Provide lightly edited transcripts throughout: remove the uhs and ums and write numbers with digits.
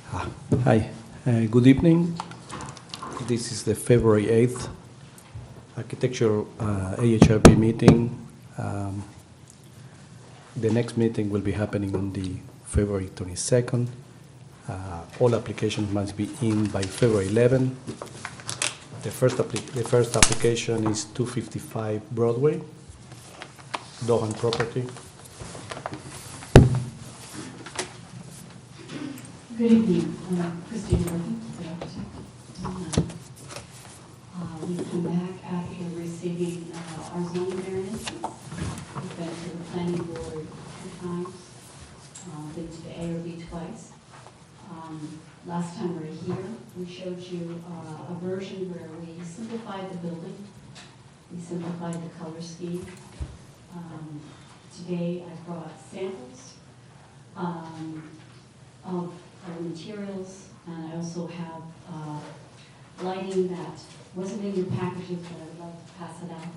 Hi, good evening. This is the February 8th Architecture AHRB meeting. The next meeting will be happening on the February 22nd. All applications must be in by February 11. The first application is 255 Broadway, Dohan property. Good evening, Christine Murphy. We come back after receiving our zoning variances. We've been to the planning board 2 times, been to the Ahrb twice. Last time we were here, we showed you a version where we simplified the building. We simplified the color scheme. Today I brought samples of our materials, and I also have lighting that wasn't in your packages, but I'd love to pass it out.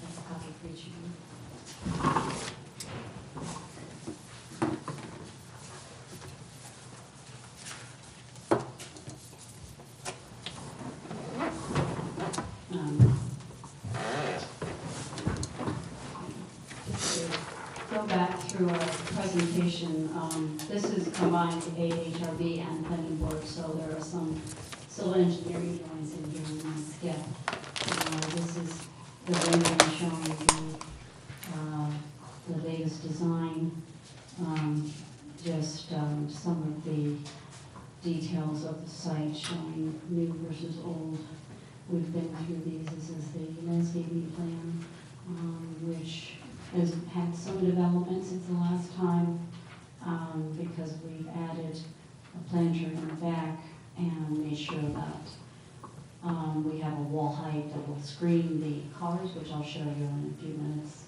That's a copy for each of you. Just to go back through our presentation, this is combined AHRB and planning board, so there are some civil engineering drawings in here in this skip. This is the rendering showing the latest design, just some of the details of the site showing new versus old. We've been through these. This is the landscaping plan, which has had some development since the last time, because we've added a planter in the back and made sure that we have a wall height that will screen the cars, which I'll show you in a few minutes.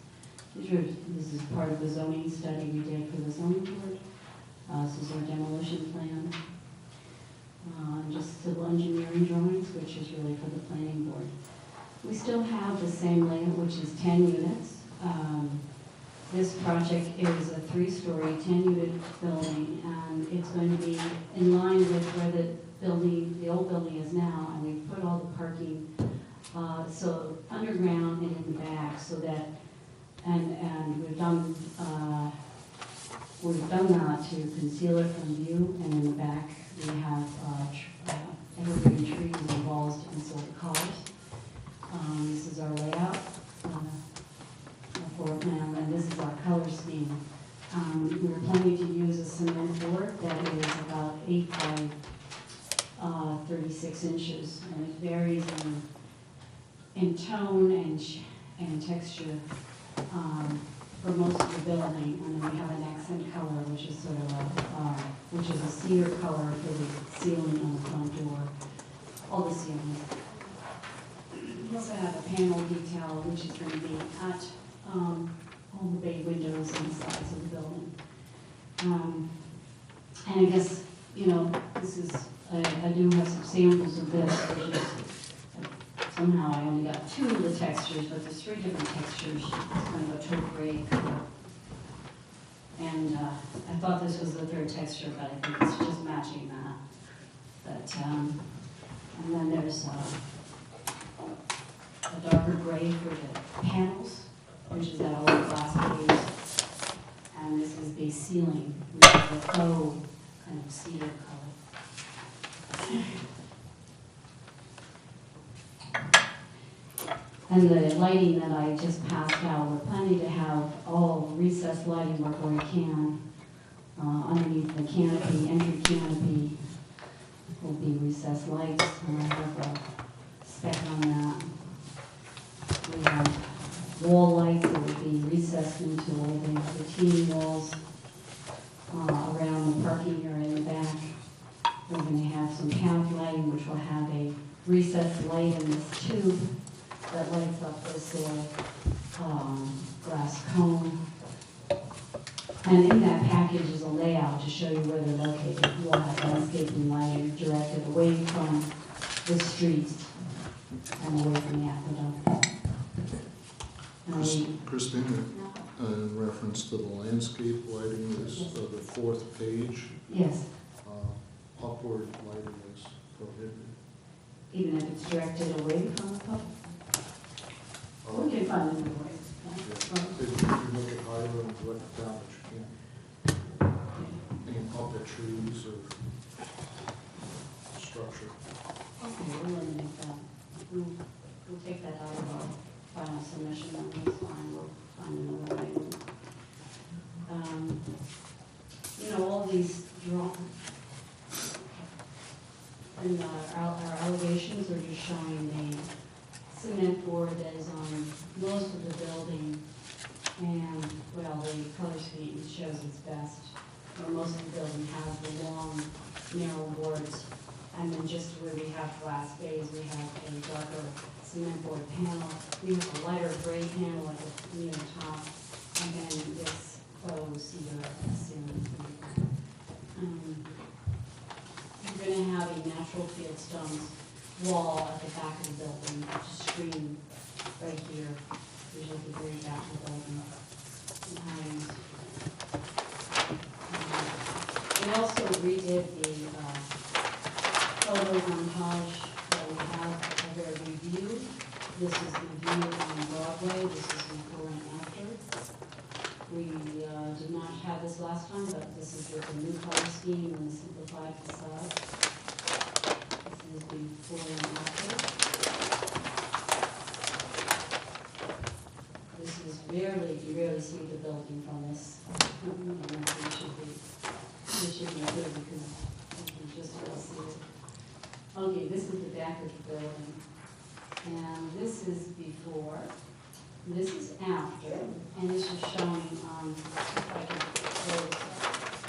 This is part of the zoning study we did for the zoning board. This is our demolition plan. Just civil engineering drawings, which is really for the planning board. We still have the same layout, which is 10 units. This project is a 3-story, 10-unit building, and it's going to be in line with where the old building is now, and we've put all the parking so underground and in the back, so that, and we've done that to conceal it from view, and in the back we have evergreen trees and walls to conceal the colors. This is our layout. Floor plan, and this is our color scheme. We were planning to use a cement board that is about 8 by 36 inches, and it varies in tone and texture for most of the building. And then we have an accent color, which is sort of which is a cedar color for the ceiling on the front door, all the ceilings. We also have a panel detail, which is going to be at all the bay windows and the sides of the building. And I guess, this is, I do have some samples of this, which is, somehow I only got 2 of the textures, but there's 3 different textures. It's kind of a taupe gray color. And I thought this was the 3rd texture, but I think it's just matching that. But, and then there's a darker gray for the panels, which is that old glass base, and this is the ceiling, which is a faux kind of cedar color. And the lighting that I just passed out, we're planning to have all recessed lighting where we can. Underneath the canopy, entry canopy, will be recessed lights, and I have a spec on that. We have wall lights that will be recessed into all the retaining walls around the parking area in the back. We're going to have some path lighting, which will have a recessed light in this tube that lights up this little glass cone. And in that package is a layout to show you where they're located. We'll have landscaping lighting directed away from the streets and away from the aqueduct. Christina, in reference to the landscape lighting, this the 4th page. Yes. upward lighting is prohibited. Even if it's directed away from the public? We can find another way. If you look at higher and look down, but you can't aim up at trees or structure. Okay, we'll eliminate that. We'll take that out of our final submission, and that's fine, we'll find another way. You know, all these and our elevations are just showing the cement board that is on most of the building, and, well, the color scheme shows its best, where most of the building has the long, narrow boards, and then just where we have glass bays, we have a darker cement board panel, we have a lighter gray panel at the near top, and then this faux cedar ceiling. We're going to have a natural fieldstones wall at the back of the building to screen right here, usually at the very back of the building. We also redid the photo montage that we have of their review. This is the view on Broadway. This is before and after. We did not have this last time, but this is with the new color scheme and the simplified facade. This is before and after. This is you rarely see the building from this. It should be good because you can just about see it. Okay, this is the back of the building. And this is before. This is after, and this is showing, if I can close this.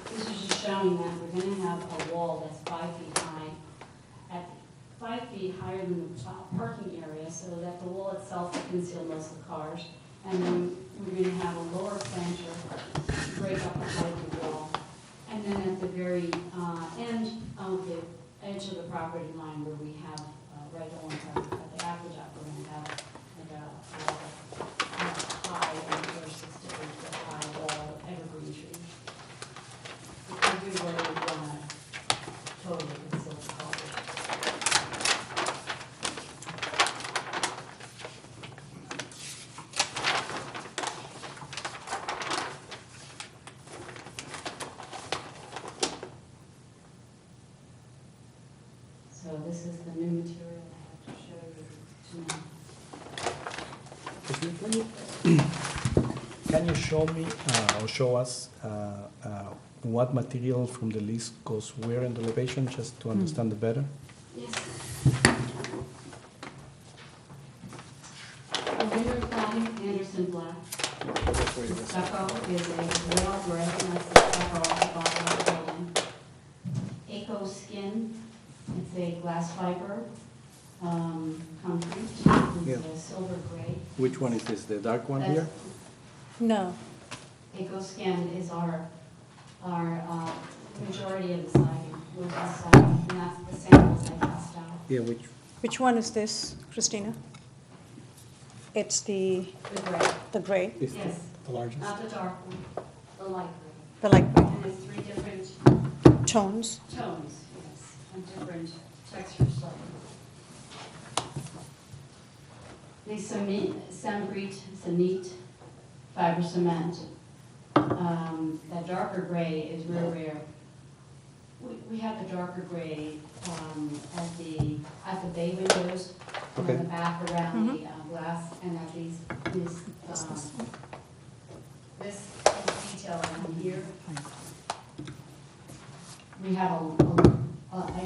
This is just showing that we're going to have a wall that's 5 feet high, at 5 feet higher than the parking area, so that the wall itself will conceal most of the cars. And then we're going to have a lower planter break up the height of the wall. And then at the very end of the edge of the property line where we have right along at the Ahrb, we're going to have like a high, or 6 to 8 foot high wall of evergreen trees. Everywhere we want to totally conceal the colors. So this is the new material I have to show you tonight. Can you show me or show us what material from the list goes where in the elevation, just to understand it better? Yes. The window cladding, Anderson black. The stucco is a real gray, and that's the stucco off the bottom of the building. Eco skin, it's a glass fiber concrete, it's a silver gray. Which one is this, the dark one here? No. Eco skin is our majority of the siding, wood siding, and that's the samples I passed out. Yeah, Which one is this, Christina? It's the The gray, gray, is yes, the largest? not the dark one, the light gray. the light gray. And there's 3 different Tones. tones, yes, and different textures slightly. The Sembrite, it's a neat fiber cement. That darker gray is real rare. We have the darker gray at the bay windows, and Okay. in the back around the glass, and at this detail in here. We have a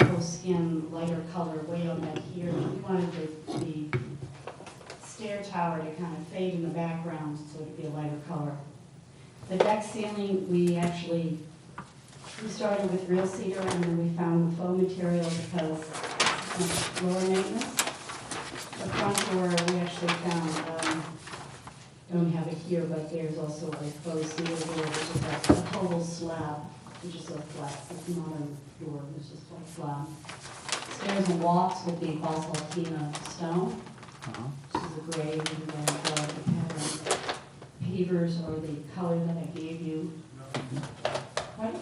echo skin lighter color way on back here. We wanted the stair tower to kind of fade in the background so it'd be a lighter color. The deck ceiling, we started with real cedar and then we found the faux material because it's lower maintenance. The front door, we actually found, don't have it here, but there's also a faux cedar door, which is a total slab, which is a flat, it's not a door, it's just a slab. Stairs and walks with the basaltina stone. This is a gray, and then the pattern. Pavers or the color that I gave you. What?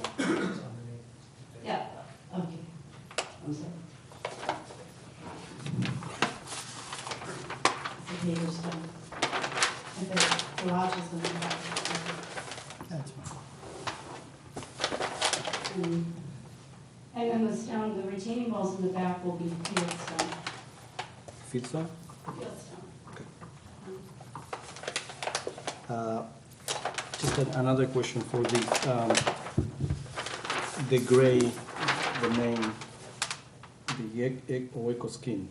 lodges in the back. That's fine. And then the stone, the retaining walls in the back will be field stone. Fieldstone? Field stone. Just another question for the gray, the main, the eco skin,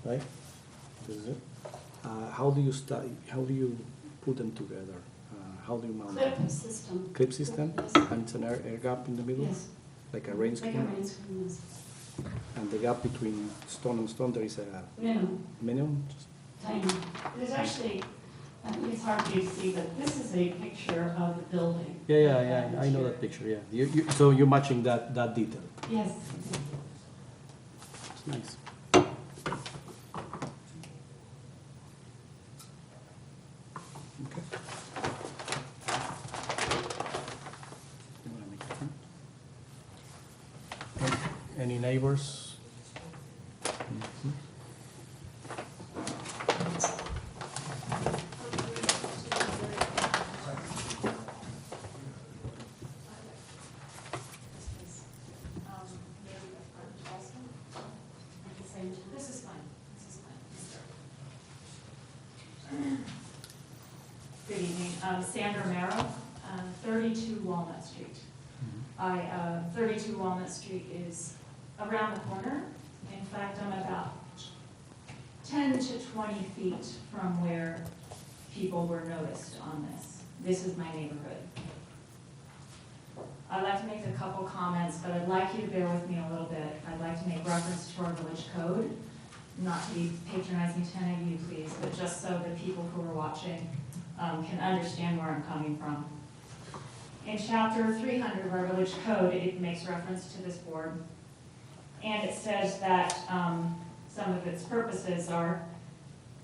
right? This is it. How do you put them together? How do you mount them? Clip system. Clip system? Yes. And it's an air gap in the middle? Yes. Like a rain Like a screen? rain screen, yes. And the gap between stone and stone, there is a Minimum, minimum? tiny. There's actually, I think it's hard for you to see, but this is a picture of the building. Yeah, I know that picture, yeah. So you're matching that detail. Yes. It's nice. Okay. You wanna make it fun? Any neighbors? Mhm. This is fine. Good evening. Sandra Merrill, 32 Walnut Street. 32 Walnut Street is around the corner. In fact, I'm about 10 to 20 feet from where people were noticed on this. This is my neighborhood. I'd like to make a couple comments, but I'd like you to bear with me a little bit. I'd like to make reference to our village code, not to be patronizing to any of you, please, but just so the people who are watching can understand where I'm coming from. In chapter 300 of our village code, it makes reference to this board, and it says that some of its purposes are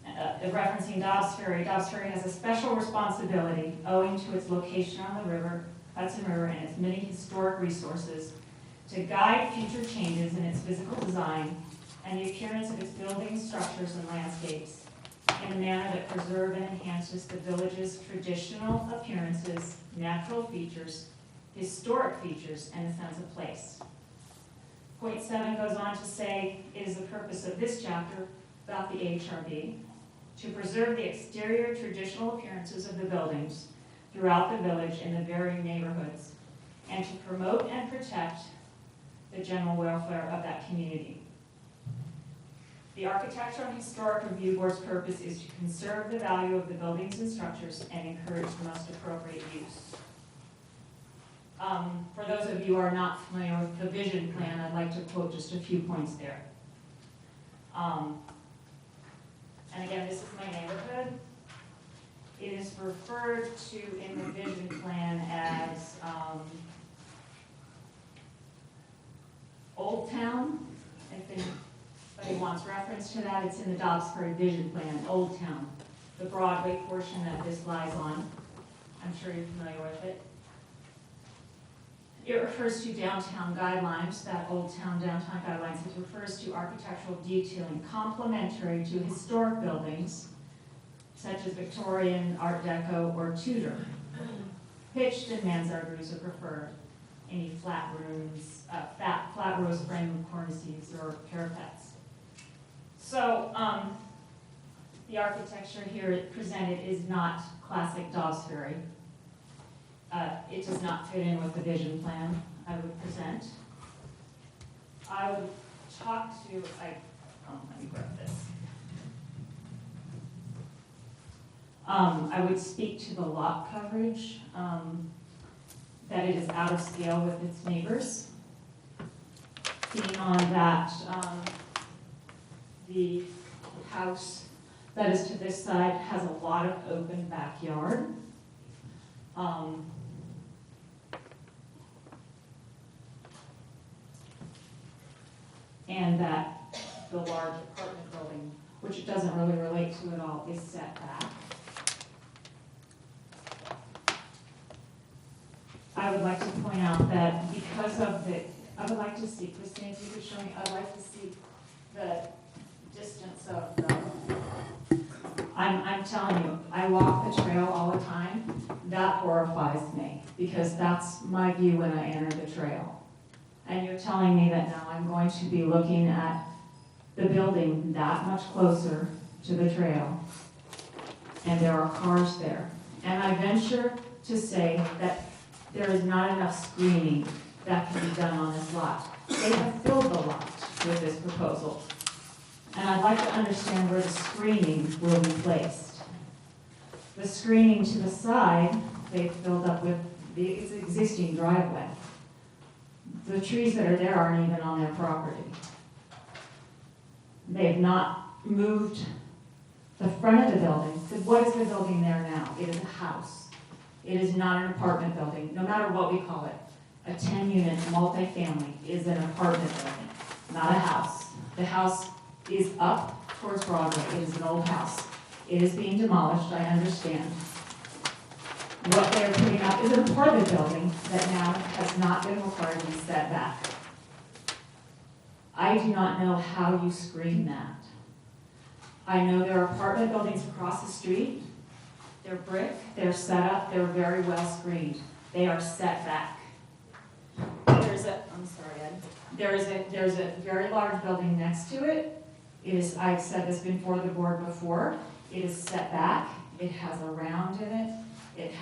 referencing Dobbs Ferry. Dobbs Ferry has a special responsibility owing to its location on the river, Hudson River, and its many historic resources to guide future changes in its physical design and the appearance of its buildings, structures, and landscapes in a manner that preserve and enhances the village's traditional appearances, natural features, historic features, and a sense of place. Point 7 goes on to say, it is the purpose of this chapter about the Ahrb to preserve the exterior traditional appearances of the buildings throughout the village in the varying neighborhoods, and to promote and protect the general welfare of that community. The Architectural and Historic Review Board's purpose is to conserve the value of the buildings and structures and encourage the most appropriate use. For those of you who are not familiar with the vision plan, I'd like to quote just a few points there. And again, this is my neighborhood. It is referred to in the vision plan as Old Town. If anybody wants reference to that, it's in the Dobbs Ferry vision plan, Old Town, the Broadway portion that this lies on. I'm sure you're familiar with it. It refers to downtown guidelines, that Old Town downtown guidelines. It refers to architectural detailing complementary to historic buildings, such as Victorian, Art Deco, or Tudor. Pitched and mansard roofs are preferred. Any flat rooms, flat roofs framed with cornices or parapets. So the architecture here presented is not classic Dobbs Ferry. It does not fit in with the vision plan I would present. I would talk to, let me grab this. I would speak to the lot coverage, that it is out of scale with its neighbors. Beyond that, the house that is to this side has a lot of open backyard. And that the large apartment building, which it doesn't really relate to at all, is set back. I would like to point out that because of the, I would like to see, Christine, if you could show me, I'd like to see the distance of the, I'm telling you, I walk the trail all the time. That horrifies me, because that's my view when I enter the trail. And you're telling me that now I'm going to be looking at the building that much closer to the trail, and there are cars there. And I venture to say that there is not enough screening that can be done on this lot. They have filled the lot with this proposal. And I'd like to understand where the screening will be placed. The screening to the side, they've filled up with the existing driveway. The trees that are there aren't even on their property. They've not moved the front of the building. What is the building there now? It is a house. It is not an apartment building, no matter what we call it. A 10-unit multifamily is an apartment building, not a house. The house is up towards Broadway. It is an old house. It is being demolished, I understand. What they're putting up is an apartment building that now has not been required to be set back. I do not know how you screen that. I know there are apartment buildings across the street. They're brick, they're set up, they're very well screened. They are set back. There's a very large building next to it. It is, I've said this before the board before, it is set back, it has a round in it, it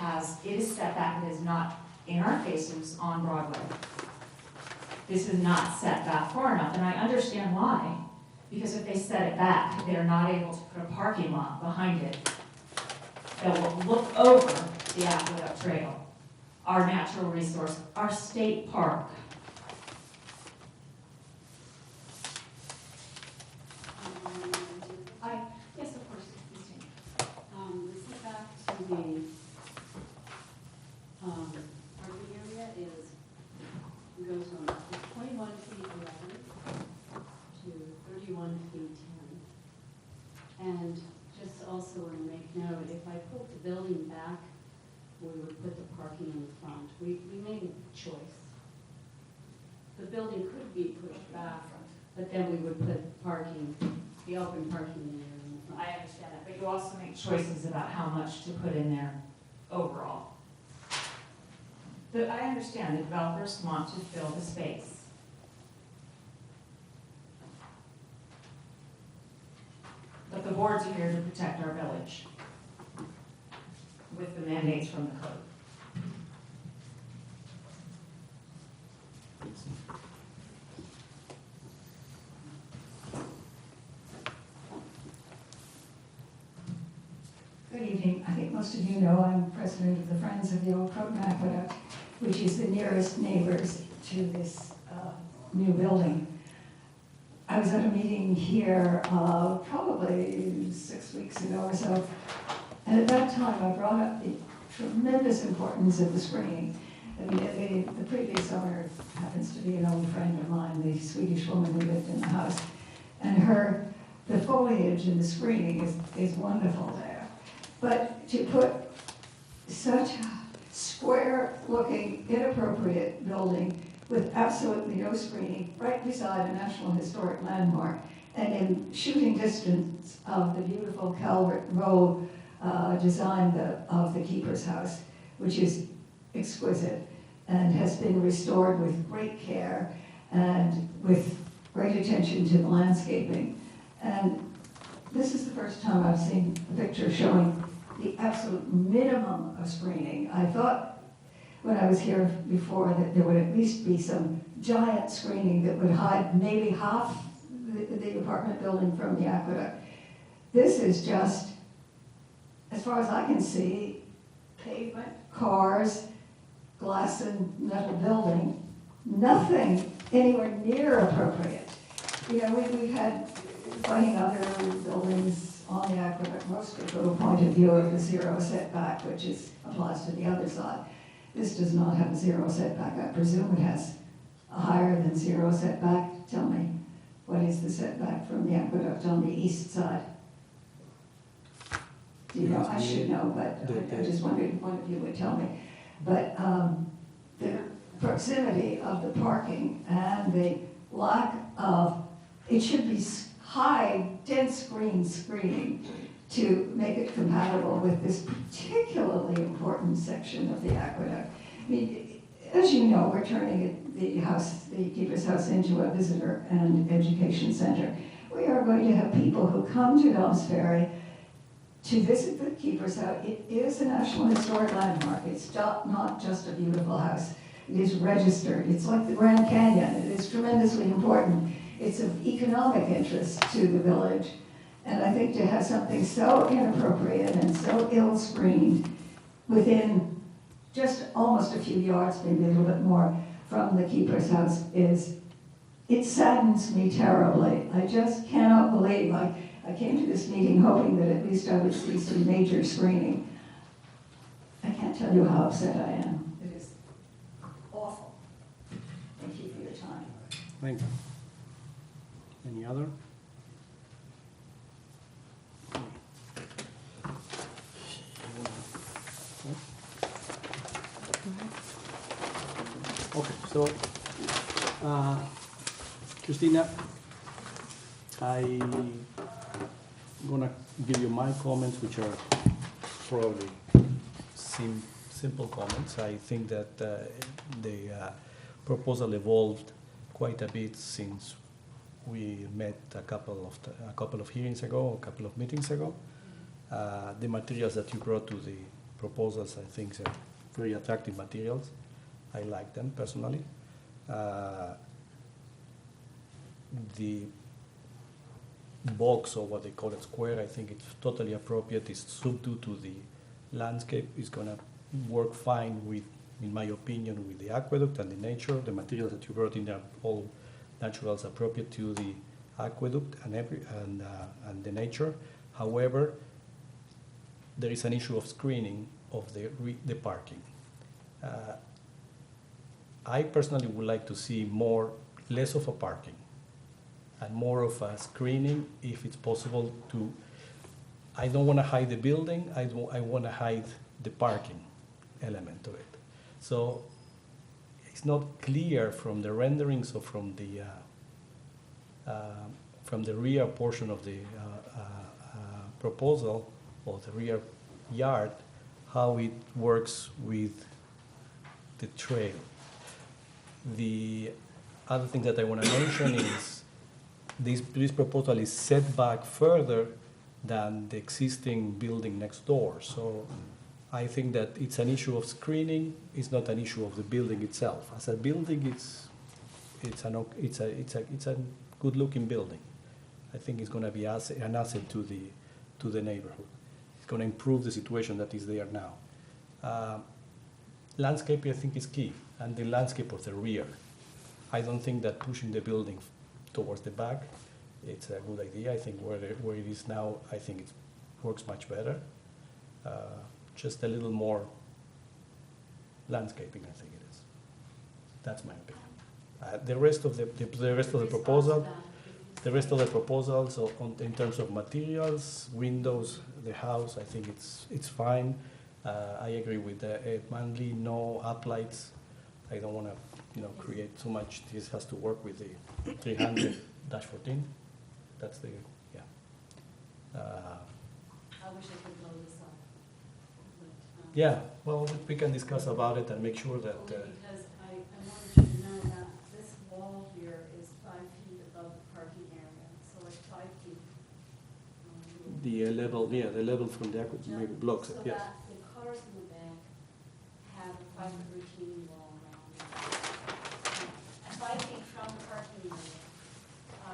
is set back, it is not in our faces on Broadway. This is not set back far enough, and I understand why. Because if they set it back, they're not able to put a parking lot behind it that will look over the Aqueduct Trail, our natural resource, our state park. Yes, of course, Christine. The setback to the parking area goes from 21 feet 11 to 31 feet 10. And just also want to make note, if I put the building back, we would put the parking in the front. We made a choice. The building could be pushed back, but then we would put parking, the open parking area in the front. I understand that, but you also make choices about how much to put in there overall. But I understand the developers want to fill the space. But the boards are here to protect our village with the mandates from the code. Good evening. I think most of you know I'm president of the Friends of the Old Croton Aqueduct, which is the nearest neighbors to this new building. I was at a meeting here probably 6 weeks ago or so, and at that time I brought up the tremendous importance of the screening. I mean, the previous owner happens to be an old friend of mine, the Swedish woman who lived in the house, and the foliage and the screening is wonderful there. But to put such a square-looking, inappropriate building with absolutely no screening right beside a National Historic Landmark and in shooting distance of the beautiful Calvert Row design of the Keeper's House, which is exquisite and has been restored with great care and with great attention to the landscaping. And this is the first time I've seen a picture showing the absolute minimum of screening. I thought when I was here before that there would at least be some giant screening that would hide maybe half the apartment building from the aqueduct. This is just, as far as I can see, pavement, cars, glass and metal building, nothing anywhere near appropriate. You know, we've had finding other buildings on the aqueduct, mostly from a point of view of the zero setback, which applies to the other side. This does not have a zero setback. I presume it has a higher than zero setback. Tell me, what is the setback from the aqueduct on the east side? Do you know? I should know, but I just wondered if one of you would tell me. But the proximity of the parking and the lack of, it should be high, dense screening to make it compatible with this particularly important section of the aqueduct. I mean, as you know, we're turning the Keeper's House into a visitor and education center. We are going to have people who come to Dobbs Ferry to visit the Keeper's House. It is a National Historic Landmark. It's not just a beautiful house. It is registered. It's like the Grand Canyon. It is tremendously important. It's of economic interest to the village. And I think to have something so inappropriate and so ill-screened within just almost a few yards, maybe a little bit more, from the Keeper's House it saddens me terribly. I just cannot believe. I came to this meeting hoping that at least I would see some major screening. I can't tell you how upset I am. It is awful. Thank you for your time. Thank you. Any other? Okay, so, Christina, I'm gonna give you my comments, which are probably simple comments. I think that the proposal evolved quite a bit since we met a couple of hearings ago, a couple of meetings ago. The materials that you brought to the proposals, I think, are very attractive materials. I like them personally. The box, or what they call it, square, I think it's totally appropriate. It's subdued to the landscape. It's going to work fine with, in my opinion, with the aqueduct and the nature. The materials that you brought in are all naturals appropriate to the aqueduct and the nature. However, there is an issue of screening of the parking. I personally would like to see less of a parking and more of a screening, if it's possible to. I don't want to hide the building. I want to hide the parking element of it. So it's not clear from the renderings or from the rear portion of the proposal, or the rear yard, how it works with the trail. The other thing that I want to mention is this proposal is set back further than the existing building next door. So I think that it's an issue of screening. It's not an issue of the building itself. As a building, it's a good-looking building. I think it's going to be an asset to the neighborhood. It's going to improve the situation that is there now. Landscaping, I think, is key, and the landscape of the rear. I don't think that pushing the building towards the back, it's a good idea. I think where it is now, I think it works much better. Just a little more landscaping, I think it is. That's my opinion. The rest of the proposals, so in terms of materials, windows, the house, I think it's fine. I agree with Ed Manley. No uplights. I don't want to, create too much. This has to work with the 300-14. That's the I wish I could blow this up. But, Yeah. Well, we can discuss about it and make sure that. only because I wanted you to know that this wall here is 5 feet above the parking area, so it's 5 feet. The level from the aqueduct maybe blocks it. So Yes. that the cars in the back have a private retaining wall around it. 5 feet from the parking area. I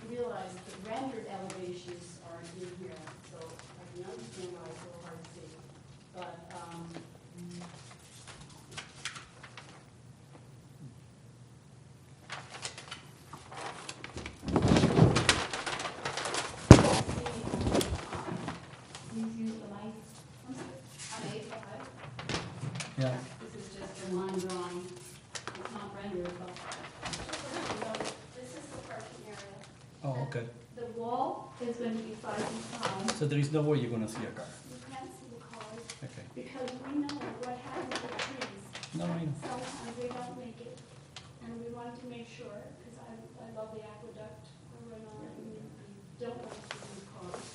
realize the rendered elevations are in here, so I can understand why it's a little hard to see. But, please use the mic. I'm 8 foot high. Yeah. This is just a line drawing. It's not rendered, but this is the parking area. Oh, okay. The wall is going to be 5 feet high. So there is no way you're going to see a car. You can't see the cars Okay. because we know what happens with trees. No, I know. Sometimes they don't make it, and we wanted to make sure, because I love the aqueduct, and we don't want to see the cars.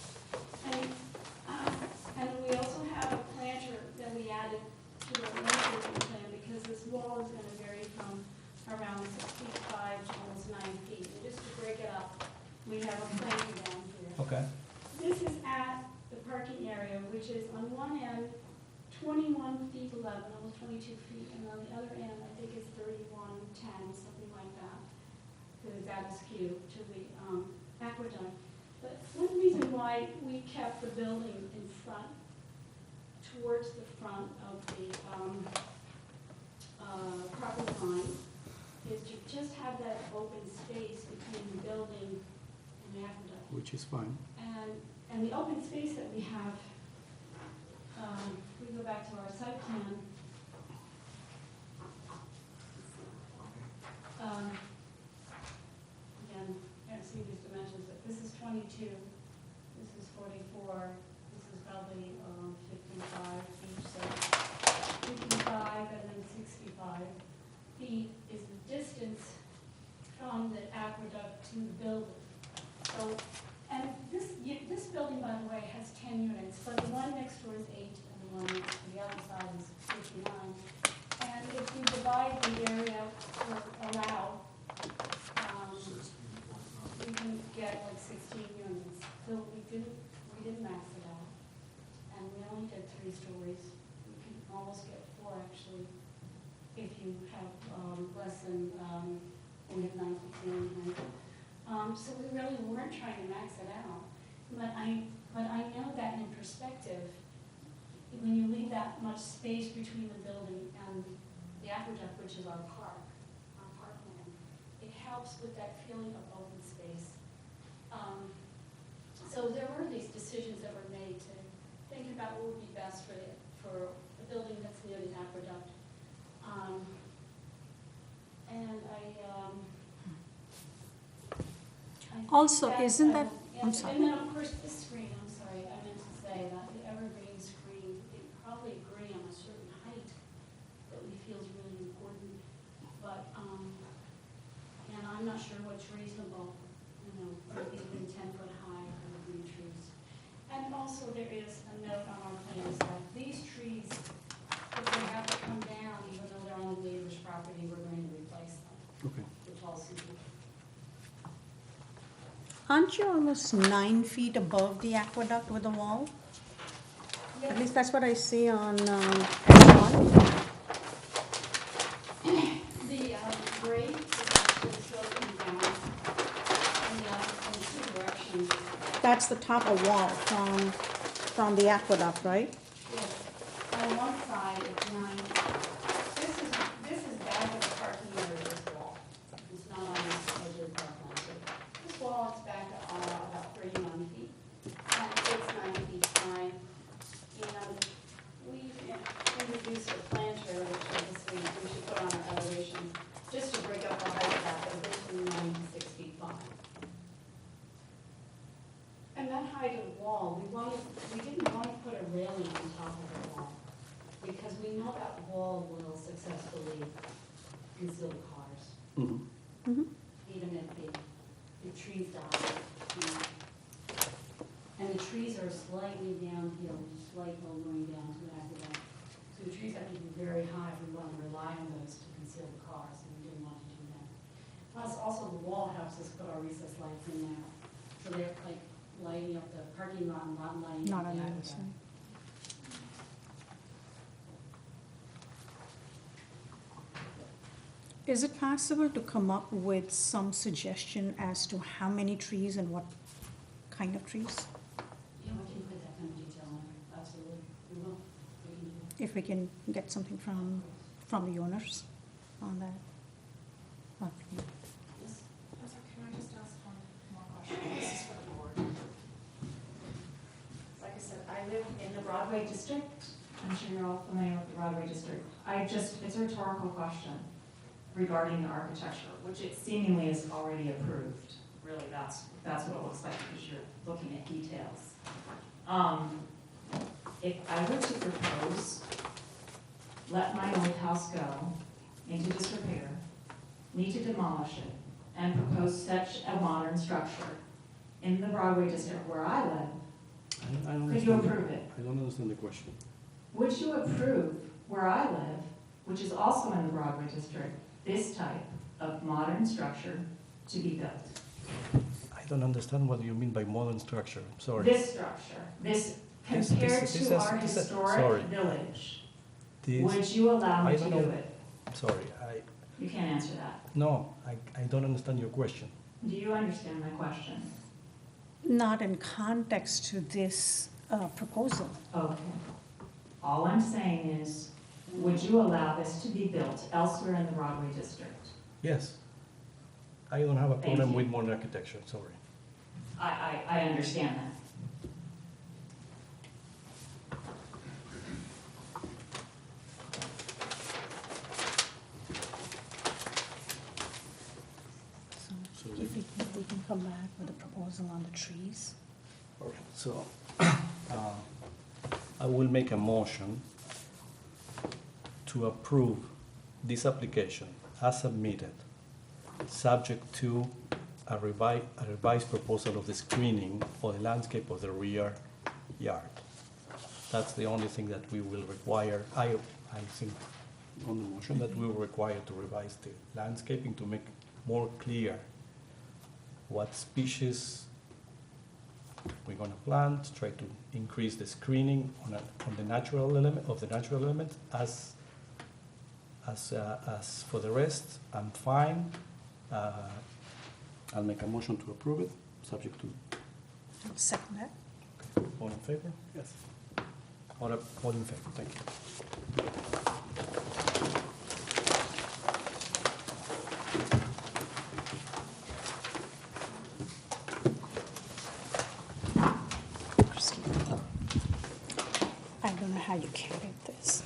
wall is gonna vary from around 6 feet 5 to almost 9 feet. And just to break it up, we have a plan down here. Okay. This is at the parking area, which is on one end, 21 feet 11, almost 22 feet, and on the other end, I think it's 3110, something like that, because it's at askew to the aqueduct. But one reason why we kept the building in front, towards the front of the property line, is to just have that open space between the building and the aqueduct. Which is fine. And the open space that we have, if we go back to our site plan, again, you can't see these dimensions, but this is 22, this is 44, this is probably 55 feet, so 55 and then 65 feet is the distance from the aqueduct to the building. So, and this building, by the way, has 10 units, but the one next door is 8, and the one next to the other side is 59. And if we divide the area or allow, we can get like 16 units. So we didn't max it out, and we only did 3 stories. We can almost get 4 actually, if you have less than, we have 9 feet. So we really weren't trying to max it out. But I know that in perspective, when you leave that much space between the building and the aqueduct, which is our parkland, it helps with that feeling of open space. So there were these decisions that were made to think about what would be best for a building that's near the aqueduct. And Also, think isn't that, I'm and sorry. then, of course, this screen, I'm sorry, I meant to say that the evergreen screen, we probably agree on a certain height that we feel is really important, but, and I'm not sure what's reasonable, even 10 foot high evergreen trees. And also, there is a note on our plans that these trees, if they have to come down, even though they're on the neighbor's property, we're going to replace them, Okay. the tall cedar. Aren't you almost 9 feet above the aqueduct with the wall? At least that's what I see on S1. The grade is actually sloping down in 2 directions. That's the top of wall from the aqueduct, right? Yes. On one side, it's 9. This is back of the parking area, this wall. It's not on this edge of the parkland. This wall is back about 31 feet, and it's 9 feet high. And we introduced a planter, which obviously we should put on our elevation, just to break up the height of that, but it's from 9 to 6 feet 5. And that height of the wall, we didn't want to put a railing on top of the wall, because we know that wall will successfully conceal the cars, Mm-hmm. even if the trees die. And the trees are slightly downhill, slightly going down to the aqueduct. So the trees have to be very high if we want to rely on those to conceal the cars, and we didn't want to do that. Plus, also the wall helps us put our recessed lights in there, so they're like lighting up the parking lot and not lighting Not up on the the other aqueduct. side. Is it possible to come up with some suggestion as to how many trees and what kind of trees? Yeah, we can put that kind of detail in there, absolutely, we will, we can do that. If we can get something from the owners on that. Okay. Yes. Can I just ask one more question? This is for the board. Like I said, I live in the Broadway district. I'm sure you're all familiar with the Broadway district. It's a rhetorical question regarding the architecture, which it seemingly is already approved. Really, that's what it looks like because you're looking at details. If I were to propose, let my old house go into disrepair, need to demolish it, and propose such a modern structure in the Broadway district where I live, I don't could you understand. approve it? I don't understand the question. Would you approve where I live which is also in the Broadway district, this type of modern structure to be built. I don't understand what you mean by modern structure, I'm sorry. This structure, compared this to has- our this has- historic sorry. village, This, would you allow I me to don't do know. it? sorry, You can't answer that. no, I don't understand your question. Do you understand my question? Not in context to this proposal. Okay. All I'm saying is, would you allow this to be built elsewhere in the Broadway district? Yes. I don't have a Thank problem you. with modern architecture, sorry. I understand that. So if we can come back with a proposal on the trees. All right, so I will make a motion to approve this application as submitted, subject to a revised proposal of the screening for the landscape of the rear yard. That's the only thing that we will require, I think, on the motion, that we will require to revise the landscaping to make more clear what species we're gonna plant, try to increase the screening on the natural element, as for the rest, I'm fine. I'll make a motion to approve it, subject to, Second that. all in favor? Yes. All in favor, thank you. I don't know how you carried this.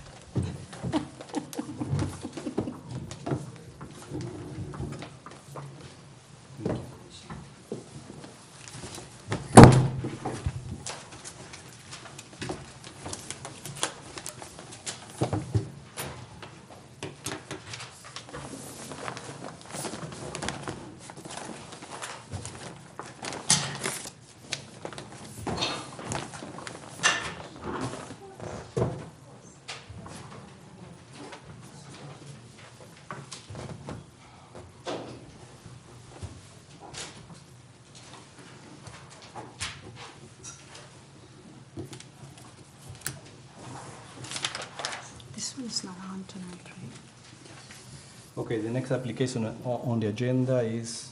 This one's not on tonight, right? Okay, the next application on the agenda is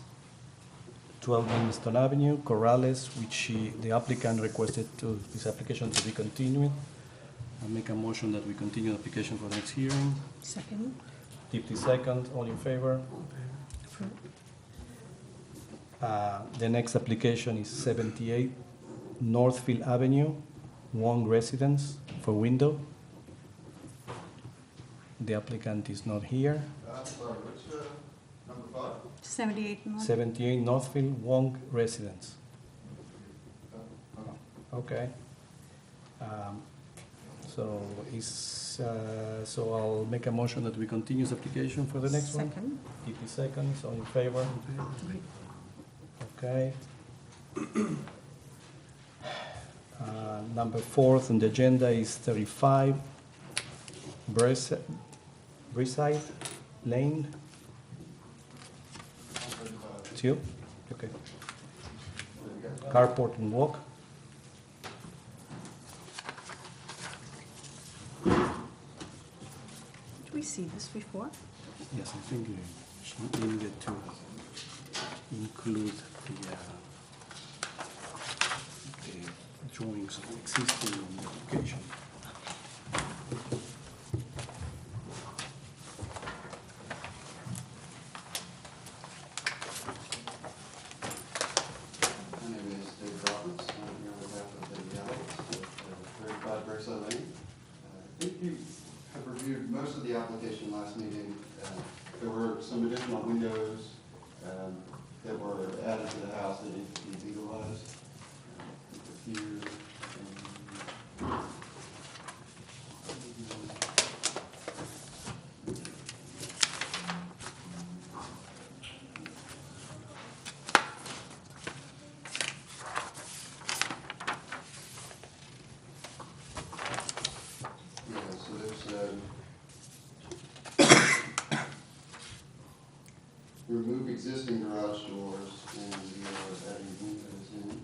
12 Livingston Avenue, Corrales, which the applicant requested this application to be continued. I'll make a motion that we continue the application for next hearing. Second. 50 seconds, all in favor? Approved. The next application is 78 Northfield Avenue, Wong Residence for window. The applicant is not here. Sorry, what's number 5? 78 North. 78 Northfield, Wong Residence. Okay. So I'll make a motion that we continue this application for the next one. Second. 50 seconds, all in favor? Okay. Number 4 on the agenda is 35 Braeside Lane. It's you? Okay. Carport and walk. Did we see this before? Yes, I think she needed to include the drawings of existing application. My name is Dave Roberts. I'm here on behalf of the applicants at 35 Braeside Lane. I think you have reviewed most of the application last meeting. There were some additional windows that were added to the house that need to be legalized. A few. Yeah, so there's remove existing garage doors and you are adding windows in.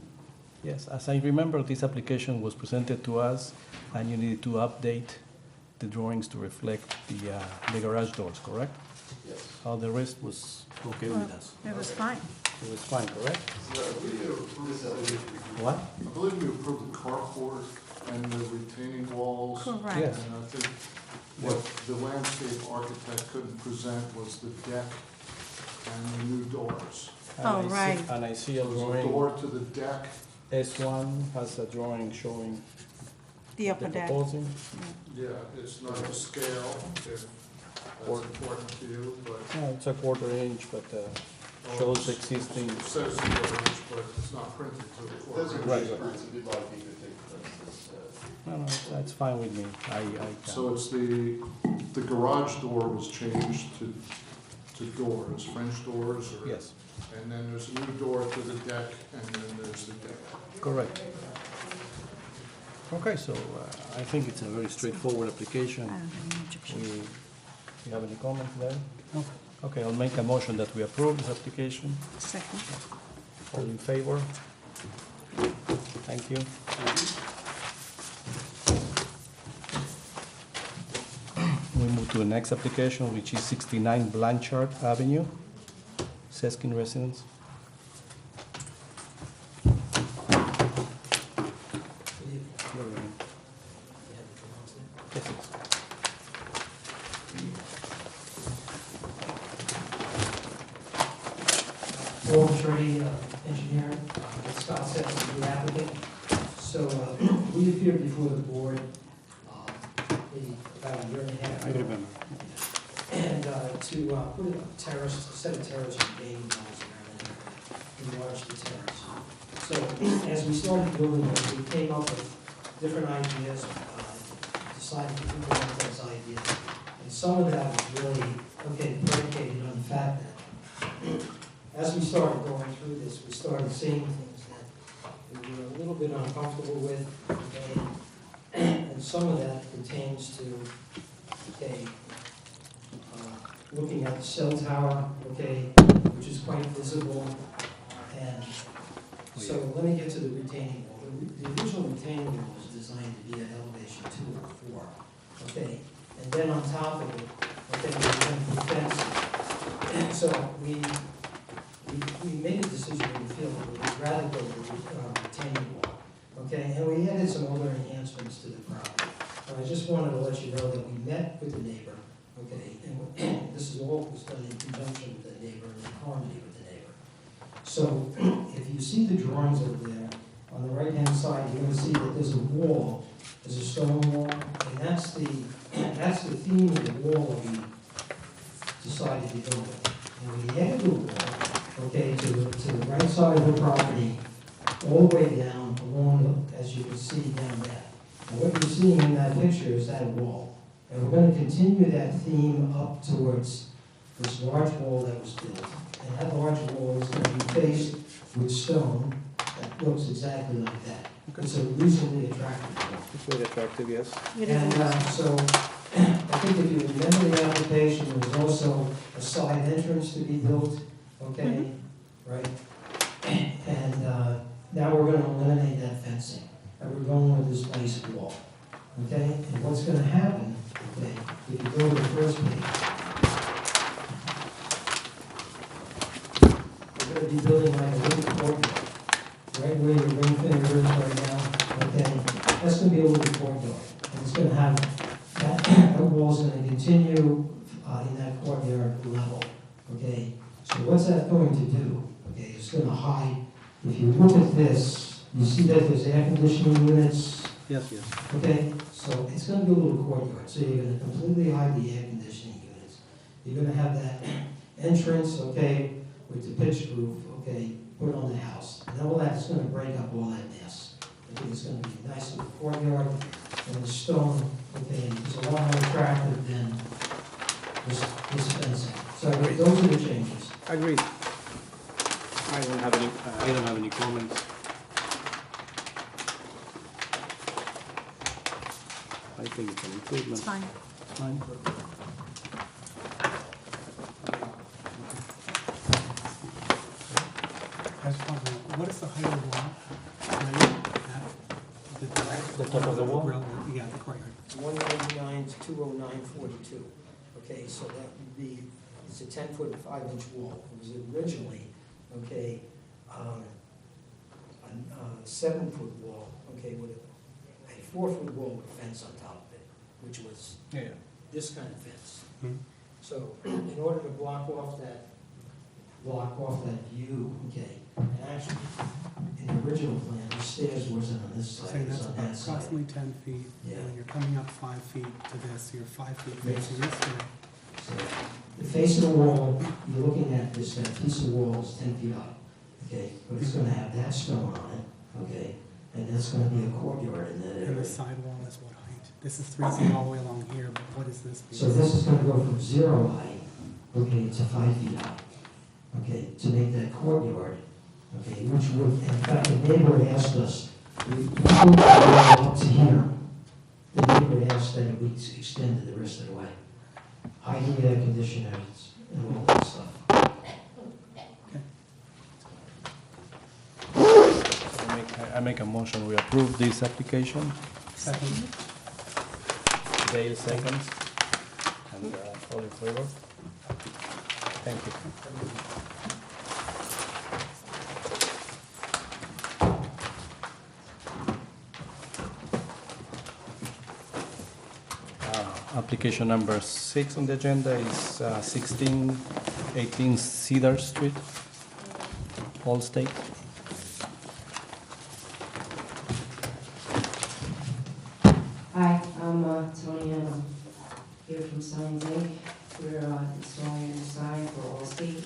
Yes, as I remember, this application was presented to us, and you needed to update the drawings to reflect the garage doors, correct? Yes. All the rest was okay with us? It was fine. It was fine, correct? I What? believe we approved the carport and the retaining walls. Correct. Yes. And I think what the landscape architect couldn't present was the deck and the new doors. And Oh, I see- right. And I see a There's a drawing, door to the deck. S1 has a drawing showing The the upper deck. proposing. Yeah, it's not to scale, if Or- that's important to you, but No, it's a 1/4 inch, but shows existing. it says 1/4 inch, but it's not printed to the Those are 1/4 Right, inch. great prints, if you'd like, you could take those. No, no, that's fine with me. I So can. it's the garage door was changed to doors, French doors, or? Yes, And then there's a new door to the deck, and then there's the deck. correct. Okay, so I think it's a very straightforward application. I don't have any objection. You have any comments there? No. Okay, I'll make a motion that we approve this application. Second. All in favor? Thank you. We move to the next application, which is 69 Blanchard Avenue, Seskin Residence. Yes, yes. Paul Trey, engineer, Scott Sessions, the applicant. So we appeared before the board maybe about a year and a half I ago. remember. And to put a terrace, a set of terrace and bathing walls around it, enlarge the terrace. So as we started building it, we came up with different ideas, decided to implement those ideas. And some of that was really, predicated on the fact that as we started going through this, we started seeing things that we were a little bit uncomfortable with, okay? And some of that pertains to, looking at the cell tower, which is quite visible. And so let me get to the retaining wall. The original retaining wall was designed to be at elevation 2 or 4, okay? And then on top of it, we went the fence. And so we made a decision in the field that we'd rather go with retaining wall, okay? And we added some other enhancements to the property. And I just wanted to let you know that we met with the neighbor, okay? And this is all was done in conjunction with the neighbor and in harmony with the neighbor. So if you see the drawings over there, on the right-hand side, you're gonna see that there's a wall, there's a stone wall, and that's the theme of the wall that we decided to go with. And we added the wall, to the right side of the property, all the way down along, as you can see down there. And what you're seeing in that picture is that wall. And we're going to continue that theme up towards this large wall that was built. And that large wall is going to be faced with stone that looks exactly like that. It's a reasonably attractive wall. It's very attractive, yes. It And is. so, I think if you remember the application, there was also a side entrance to be built, right? And now we're gonna eliminate that fencing, and we're going with this nice wall, okay? And what's gonna happen, if you go to the first page, we're gonna be building like a little courtyard, right where your ring finger is right now, okay? That's gonna be a little courtyard, and it's gonna have, that wall's gonna continue in that courtyard level, okay? So what's that going to do? Okay, it's gonna hide, if you look at this, you see that there's air conditioning units, Yes, yes. okay? So it's gonna be a little courtyard, so you're gonna completely hide the air conditioning units. You're gonna have that entrance, with the pitch roof, put on the house. And all that's gonna break up all that mess. I think it's gonna be a nice little courtyard, and the stone, is a lot more attractive than this fencing. So those are the changes. Agreed. I don't have any comments. I think it's an improvement. It's fine. Fine. I just want to know, what is the height of the wall? Right, The top of the wall? Yeah, the courtyard. 199 to 209.42. Okay, so that would be, it's a 10-foot, 5-inch wall. It was originally, okay, a 7-foot wall, okay, with a 4-foot wall with a fence on top of it, which was Yeah. this kind of fence. Hmm. So in order to block off that view, okay, and actually, in the original plan, the stairs wasn't on this side, Saying it was that's on that side. approximately 10 feet, Yeah. and you're coming up 5 feet to this, you're 5 feet facing this way. So the face of the wall, you're looking at this, that piece of wall is 10 feet up, okay? But it's gonna have that stone on it, okay? And that's gonna be a courtyard in that And area. the side wall is what height? This is 3 feet all the way along here, but what is this? So this is gonna go from 0 height, okay, to 5 feet high, okay, to make that courtyard, okay, which would, in fact, the neighbor asked us, we moved the wall up to here. The neighbor asked that we extend it the rest of the way. Hiding air conditioners and all that stuff. I make a motion, we approve this application. Second. Dale seconds. And all in favor? Thank you. Application number 6 on the agenda is 1618 Cedar Street, Allstate. Hi, I'm Tony, and I'm here from Signs Inc. We're installing a new sign for Allstate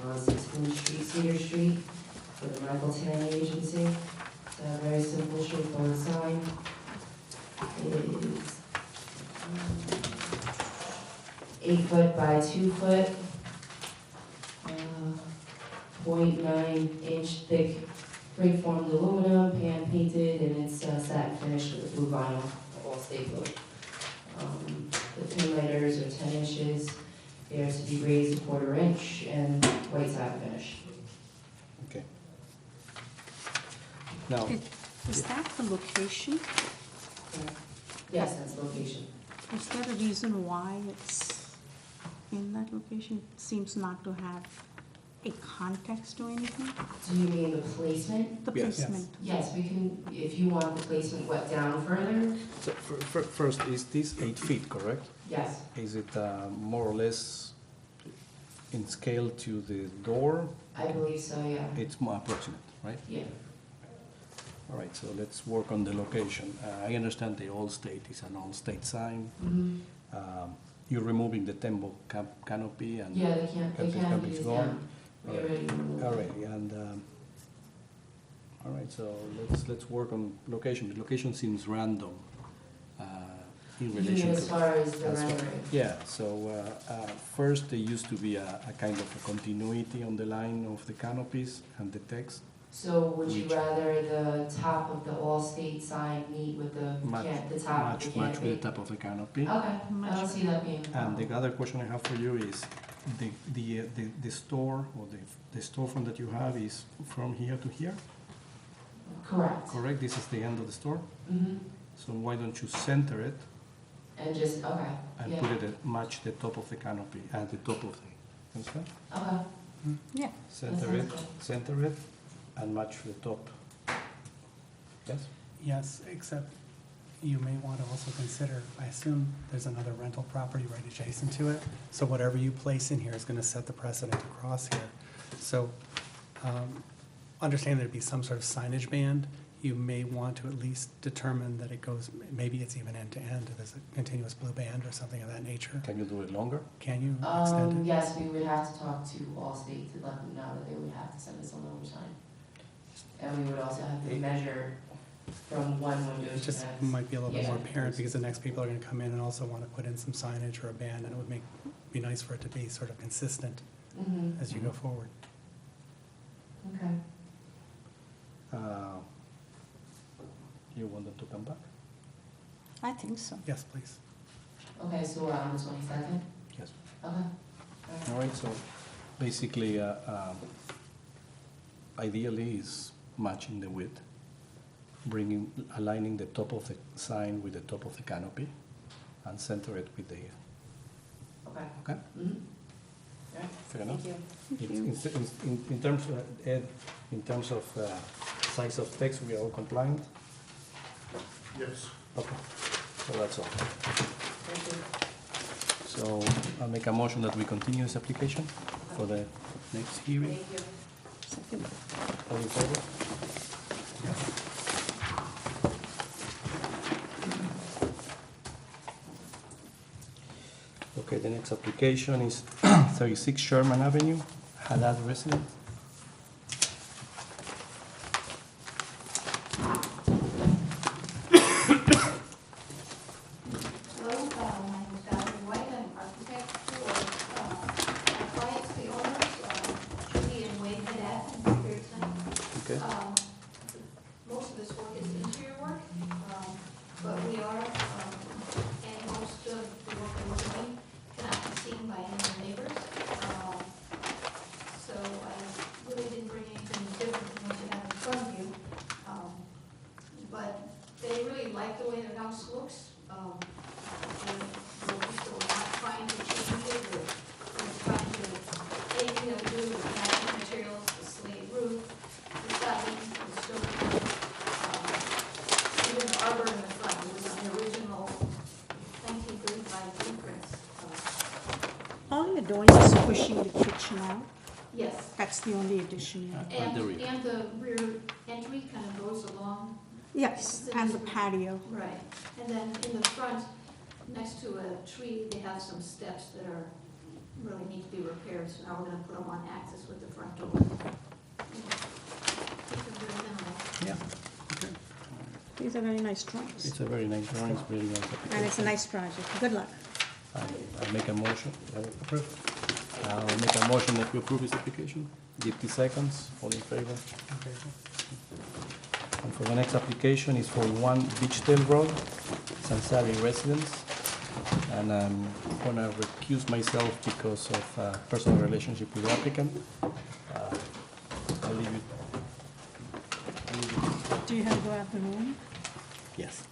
on 16th Street, Cedar Street, for the Michael Tang Agency. It's a very simple, straightforward sign. It is 8 foot by 2 foot, 0.9 inch thick preformed aluminum, pan painted, and it's satin finished with a blue vinyl, all stapled. The pin lighters are 10 inches. They are to be raised 1/4 inch and white satin finish. Okay. Now, Is that the location? Yes, that's the location. Is there a reason why it's in that location? It seems not to have a context to anything. Do you mean the placement? The Yes. placement. Yes, we can, if you want the placement wet down further, so first, is this 8 feet, correct? yes. Is it more or less in scale to the door? I believe so, yeah. It's more approximate, right? Yeah. All right, so let's work on the location. I understand the Allstate is an Allstate sign. Mhm. You're removing the temple canopy and. Yeah, they can't, Canopy is is gone. down. We already removed it. Already, and, all right, so let's work on location. The location seems random in You mean relation to. as far as the That's right. rendering? Yeah, so first, there used to be a kind of a continuity on the line of the canopies and the text. So would you Which- rather the top of the Allstate sign meet with the top of the Match with canopy? the top of the canopy. Okay, I don't see that being a And problem. the other question I have for you is, the store or the storefront that you have is from here to here, Correct. correct? This is the end of the store? Mm-hmm. So why don't you center it And just, okay, and yeah, put it at match the top of the canopy and the top of the, understand? okay. Yeah. Center That it, sounds center it, and match the top. Yes? Yes, except you may want to also consider, I assume there's another rental property right adjacent to it, so whatever you place in here is going to set the precedent across here. So, understand there'd be some sort of signage band. You may want to at least determine that it goes, maybe it's even end to end, there's a continuous blue band or something of that nature. Can you do it longer? Can you extend it? Yes, we would have to talk to Allstate to let them know that they would have to send us a lower sign. And we would also have to measure from one window It to just the next. might be a little bit more Yeah. apparent, because the next people are going to come in and also want to put in some signage or a band, and it would be nice for it to be sort of consistent Mm-hmm, as you go forward. okay. You want them to come back? I think so. Yes, please. Okay, so we're on the 22nd? Yes. Okay. All right, so basically, ideally is matching the width, aligning the top of the sign with the top of the canopy, and center it with the, Okay. okay? Mhm. Okay. Fair enough? Thank you. In terms of, Ed, in terms of size of text, we are all compliant? Yes. Okay, so that's all. Thank you. So I'll make a motion that we continue this application for the next hearing. Thank you. Second. All in favor? Okay, the next application is 36 Sherman Avenue, Haddad resident. Hello, my name is Dr. White, I'm architect for, my clients, the owners, Judy and Wade Haddad, and here tonight. Okay. Most of this work is interior work, but we are, and most of the work that we're doing cannot be seen by any of the neighbors. So I really didn't bring anything different than what you have in front of you. But they really like the way their house looks. We're not trying to change it, we're trying to, anything that we do with matching materials, the slate roof, the siding, the stone. Even the arbor in the front, it was on the original 1935 blueprints. All you're doing is pushing the kitchen out. Yes. That's the only addition you have. And, the rear. and the rear entry kind of goes along. Yes, and the patio. Right, and then in the front, next to a tree, they have some steps that are, really need to be repaired, so now we're gonna put them on axis with the front door. Keep them very minimal. Yeah. Okay. These are very nice drawings. It's a very nice drawing, it's very nice application. And it's a nice project. Good luck. I'll make a motion. I'll make a motion that we approve this application. 50 seconds, all in favor? And for the next application is for 1 Beechdale Road, Sansari residence. And I'm gonna recuse myself because of personal relationship with the applicant. I'll leave it. Do you have to go out the room? Yes.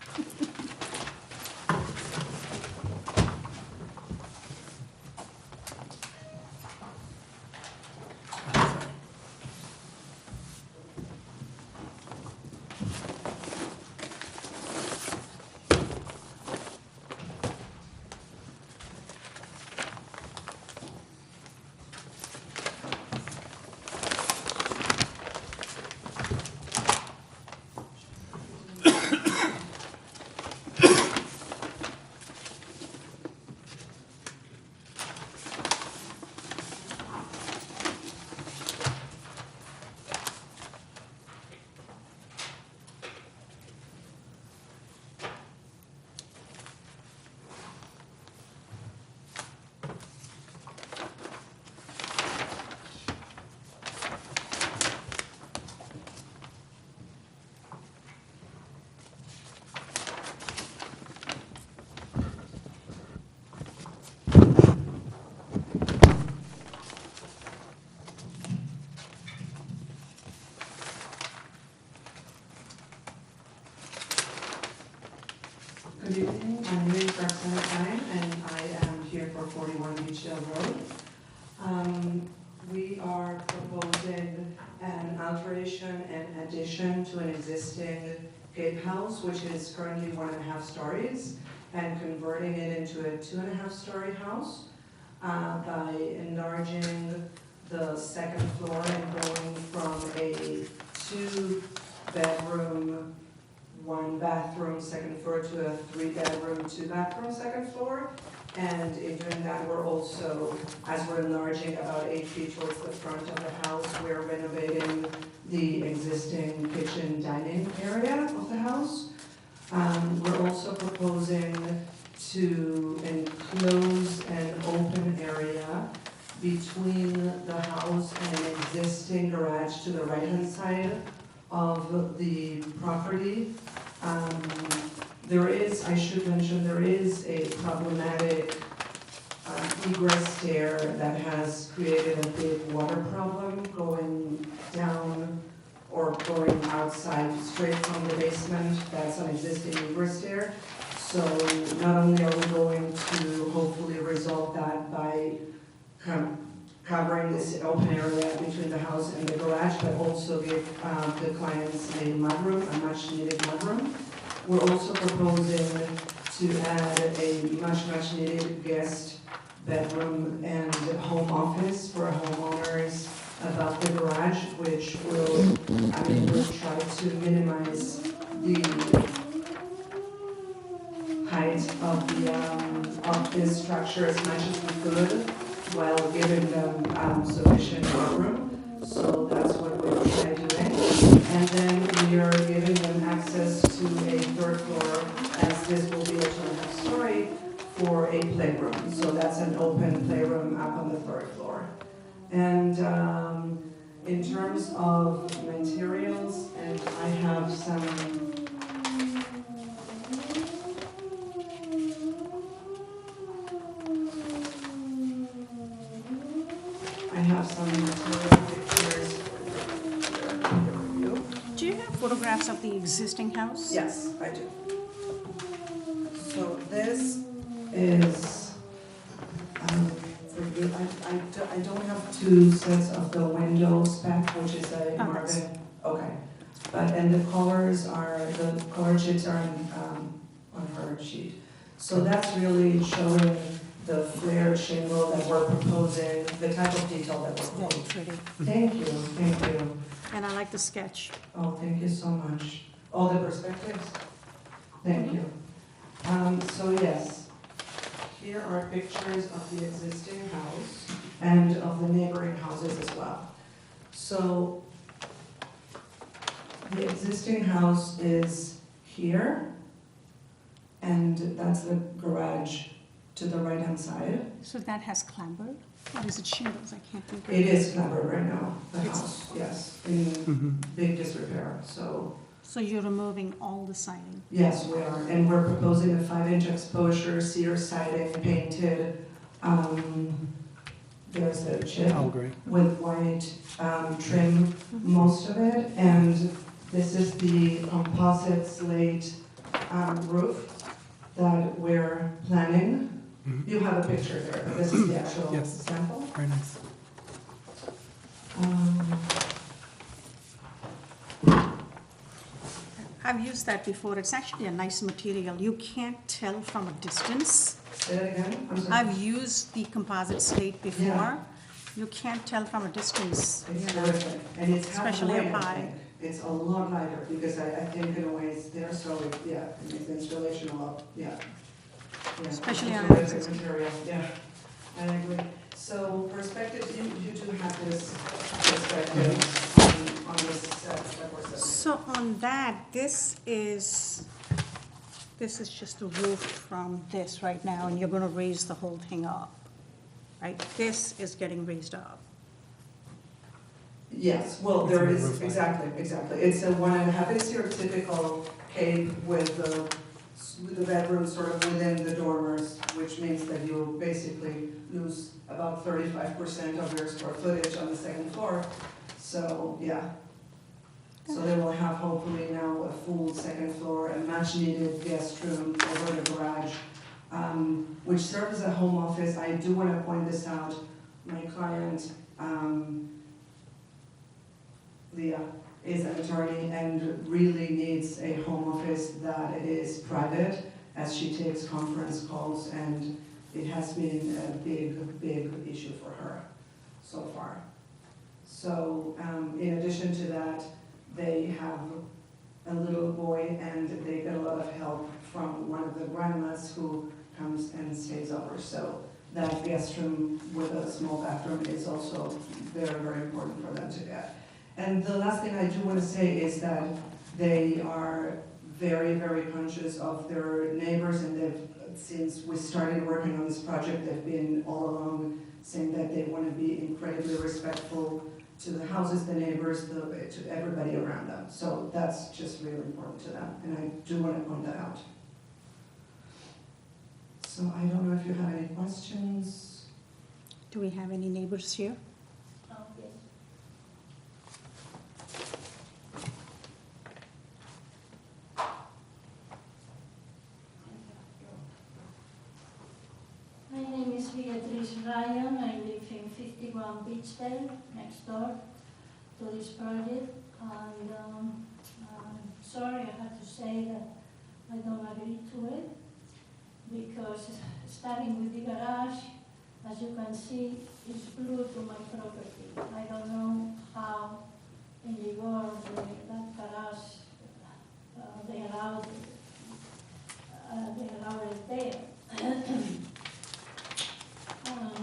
Good evening, my name is Roxanna Klein, and I am here for 41 Beechdale Road. We are proposing an alteration and addition to an existing gatehouse, which is currently 1.5 stories, and converting it into a 2.5-story house by enlarging the second floor and going from a 2-bedroom, 1-bathroom second floor to a 3-bedroom, 2-bathroom second floor. And in doing that, we're also, as we're enlarging about 8 feet towards the front of the house, we're renovating the existing kitchen dining area of the house. We're also proposing to enclose an open area between the house and an existing garage to the right-hand side of the property. There is, I should mention, there is a problematic egress stair that has created a big water problem going down or going outside straight from the basement. That's an existing egress stair. So not only are we going to hopefully resolve that by covering this open area between the house and the garage, but also give the clients a mudroom, a much needed mudroom. We're also proposing to add a much needed guest bedroom and home office for homeowners above the garage, which will try to minimize the height of this structure as much as we could, while giving them sufficient room. So that's what we're trying to do. And then we are giving them access to a third floor, as this will be a 2.5 story, for a playroom. So that's an open playroom up on the third floor. And in terms of materials, and I have some material pictures for review. Do you have photographs of the existing house? Yes, I do. So this is, for you, I don't have two sets of the window spec, which is a Marvin. Okay. And the colors are, the color sheets are on her sheet. So that's really showing the flared shingle that we're proposing, the type of detail that we're proposing. Very pretty. Thank you. And I like the sketch. Oh, thank you so much. All the perspectives? Thank you. So yes, here are pictures of the existing house and of the neighboring houses as well. So the existing house is here, and that's the garage to the right-hand side. So that has clambered? Or is it shingles? I can't think of It is clambered right now, the house, yes, in big disrepair, so. So you're removing all the siding? Yes, we are, and we're proposing a 5-inch exposure, cedar siding, painted, there's the chip with white trim, most of it, and this is the composite slate roof that we're planning. You have a picture there, but this is the actual sample. Very nice. I've used that before. It's actually a nice material. You can't tell from a distance. Say that again? I'm sorry. I've used the composite slate before. Yeah. You can't tell from a distance, It's you know, terrific, and it's half especially the weight, up I high. think. It's a lot lighter, because I think in a way it's there, so yeah, it makes the installation a lot, yeah. Especially It's on a the terrific existing. material, yeah, I agree. So perspective, you do have this perspective on this set that we're setting. So on that, this is just the roof from this right now, and you're gonna raise the whole thing up, right? This is getting raised up. Yes, well, there is, exactly. It's a 1.5, it's your typical cape with the bedroom sort of within the dormers, which means that you basically lose about 35% of your square footage on the second floor. So, yeah. So they will have hopefully now a full second floor, a much needed guest room over the garage, which serves as a home office. I do want to point this out. My client, Leah, is an attorney and really needs a home office that is private as she takes conference calls, and it has been a big issue for her so far. So in addition to that, they have a little boy, and they get a lot of help from one of the grandmas who comes and stays over. So that guest room with a small bathroom is also very important for them to get. And the last thing I do want to say is that they are very conscious of their neighbors, and they've, since we started working on this project, they've been all along saying that they want to be incredibly respectful to the houses, the neighbors, to everybody around them. So that's just really important to them, and I do want to point that out. So I don't know if you have any questions. Do we have any neighbors here? Oh, yes. My name is Beatrice Ryan. I live in 51 Beechdale, next door to this project. And sorry, I have to say that I don't agree to it because starting with the garage, as you can see, is glued to my property. I don't know how in the world that garage, they allowed it there.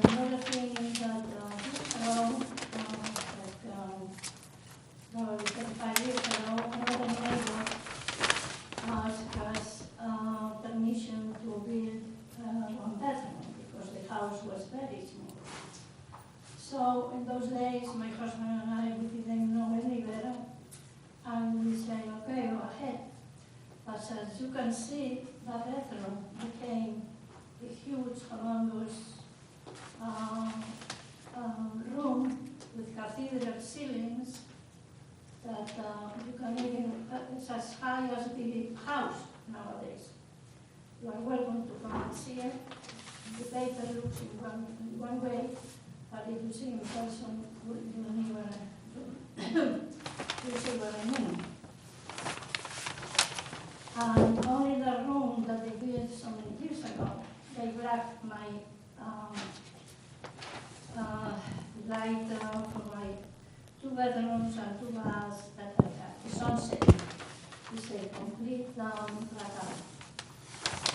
Another thing is that about 35 years ago, another neighbor asked us permission to build one bedroom because the house was very small. So in those days, my husband and I, we didn't know any better, and we said, okay, go ahead. But as you can see, that bedroom became a huge, humongous room with cathedral ceilings that you can even, it's as high as the house nowadays. You are welcome to come and see it. The paper looks in one way, but if you see in person, you see what I mean. And only the room that they built so many years ago, they blacked my light for my 2 bedrooms and 2 baths that I have. The sunset is a complete blackout.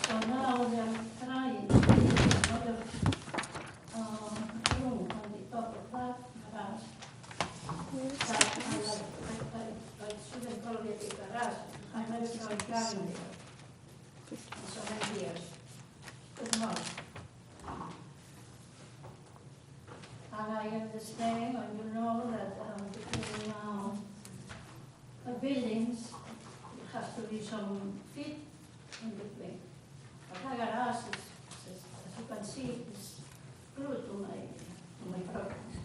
So now they're trying to build another room on the top of that garage. I shouldn't call it a garage. I never saw a garden there in so many years. Good enough. And I understand, and you know, that between buildings, there has to be some feet in between. But the garage is, as you can see, is glued to my property.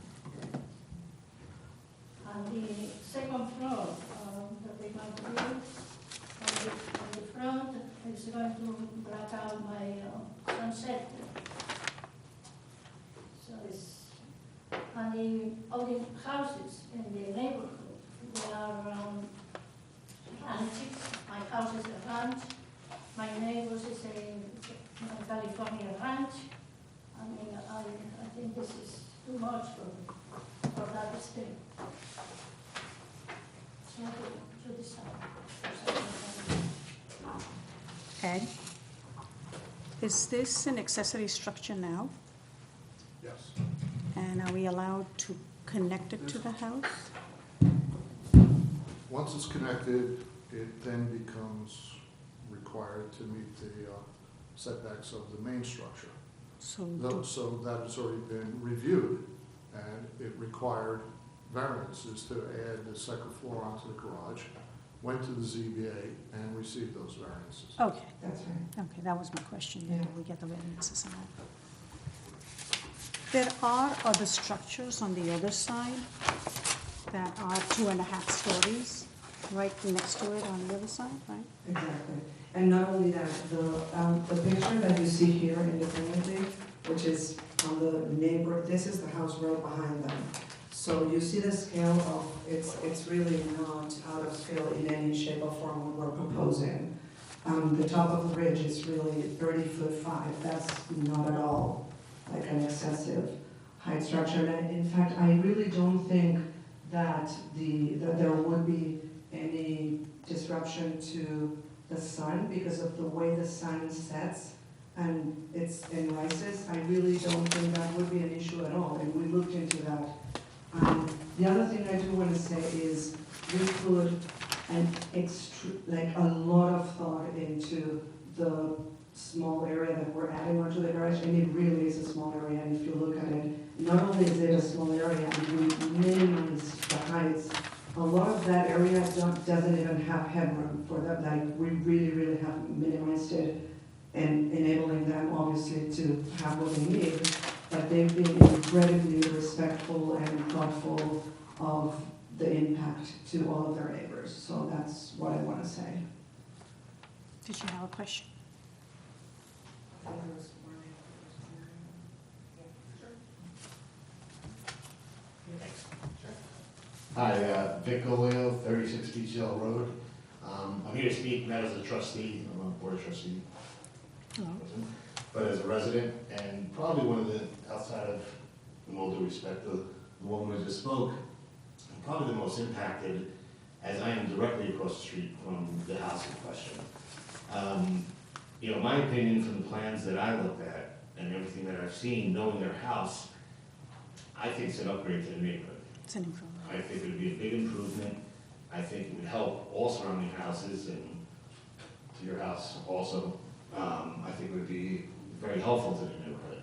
And the second floor that they're going to build, on the front, is going to black out my sunset. So it's, and all the houses in the neighborhood, they are ranches. My house is a ranch. My neighbors is a California ranch. I mean, I think this is too much for that estate. So to decide. Ed, is this an accessory structure now? Yes. And are we allowed to connect it to the house? Once it's connected, it then becomes required to meet the setbacks of the main structure. So, So that has already been reviewed, and it required variances to add the second floor onto the garage, went to the ZBA, and received those variances. okay, That's right. okay, that was my question. Yeah. Do we get the variances and all? There are other structures on the other side that are 2.5 stories, right next to it on the other side, right? Exactly. And not only that, the picture that you see here independently, which is on the neighbor, this is the house right behind them. So you see the scale of, it's really not out of scale in any shape or form what we're proposing. The top of the ridge is really 30'5". That's not at all like an excessive height structure. And in fact, I really don't think that there would be any disruption to the sun because of the way the sun sets and it rises. I really don't think that would be an issue at all, and we looked into that. The other thing I do want to say is we put a lot of thought into the small area that we're adding onto the garage, and it really is a small area. And if you look at it, not only is it a small area, and we minimize the heights, a lot of that area doesn't even have headroom for that. Like we really, really have minimized it. and enabling them obviously to have what they need, but they've been incredibly respectful and thoughtful of the impact to all of their neighbors. So that's what I want to say. Did you have a question? Hi, Vic Oleo, 36 Beechdale Road. I'm here to speak not as a trustee, I'm on the board of trustee, Hello. but as a resident, and probably one of the, outside of, in all due respect, the woman who just spoke, probably the most impacted, as I am directly across the street from the house in question. You know, my opinion from the plans that I looked at and everything that I've seen, knowing their house, I think it's an upgrade to the neighborhood. It's an improvement. I think it would be a big improvement. I think it would help all surrounding houses and to your house also. I think it would be very helpful to the neighborhood.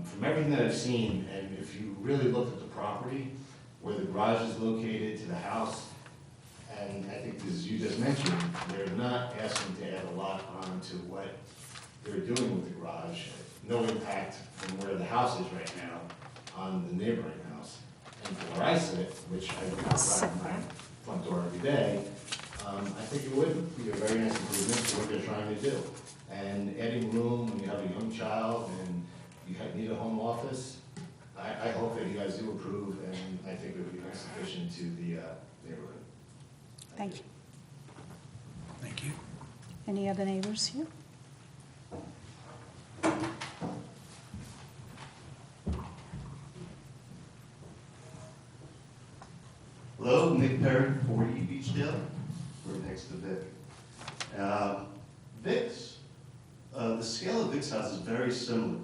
From everything that I've seen, and if you really looked at the property, where the garage is located to the house, and I think as you just mentioned, they're not asking to add a lot on to what they're doing with the garage. No impact from where the house is right now on the neighboring house. And from where I sit, which I go outside my front door every day, I think it would be a very nice improvement to what they're trying to do. And adding room when you have a young child and you need a home office, I hope that you guys do approve, and I think it would be a nice addition to the neighborhood. Thank you. Thank you. Any other neighbors here? Hello, Nick Perry, 40 Beechdale. We're next to Vic. Vic's, the scale of Vic's house is very similar.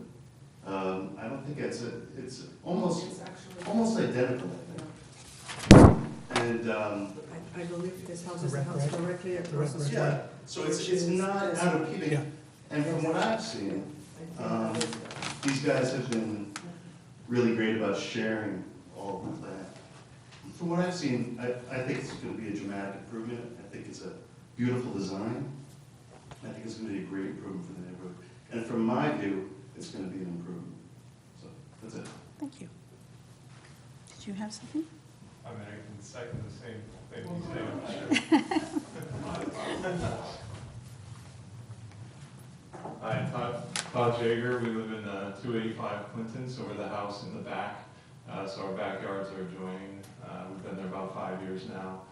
I don't think it's almost identical, I think. And I believe this house is the house directly across the street. yeah, so it's not out of keeping. Yeah. And from what I've seen, these guys have been really great about sharing all of that. From what I've seen, I think it's going to be a dramatic improvement. I think it's a beautiful design. I think it's going to be a great improvement for the neighborhood. And from my view, it's going to be an improvement. So that's it. Thank you. Did you have something? I mean, I can second the same thing you say. Hi, Todd Jager. We live in 285 Clinton, so we're the house in the back. So our backyards are adjoining. We've been there about 5 years now.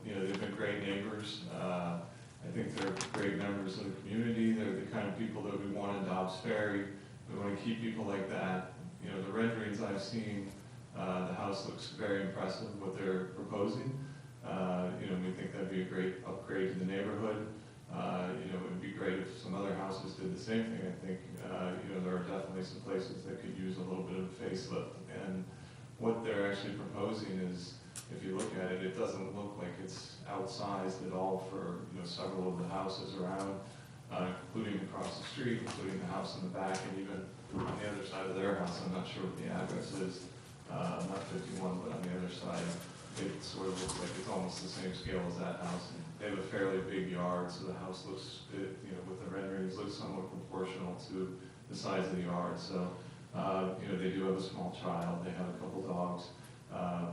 You know, they've been great neighbors. I think they're great members of the community. They're the kind of people that we want in Dobbs Ferry. We want to keep people like that. You know, the renderings I've seen, the house looks very impressive, what they're proposing. You know, we think that'd be a great upgrade to the neighborhood. You know, it would be great if some other houses did the same thing. I think, you know, there are definitely some places that could use a little bit of a facelift. And what they're actually proposing is, if you look at it, it doesn't look like it's outsized at all for, you know, several of the houses around, including across the street, including the house in the back, and even on the other side of their house. I'm not sure what the address is, not 51, but on the other side, it sort of looks like it's almost the same scale as that house. And they have a fairly big yard, so the house looks, you know, with the renderings, looks somewhat proportional to the size of the yard. So, you know, they do have a small child, they have a couple dogs.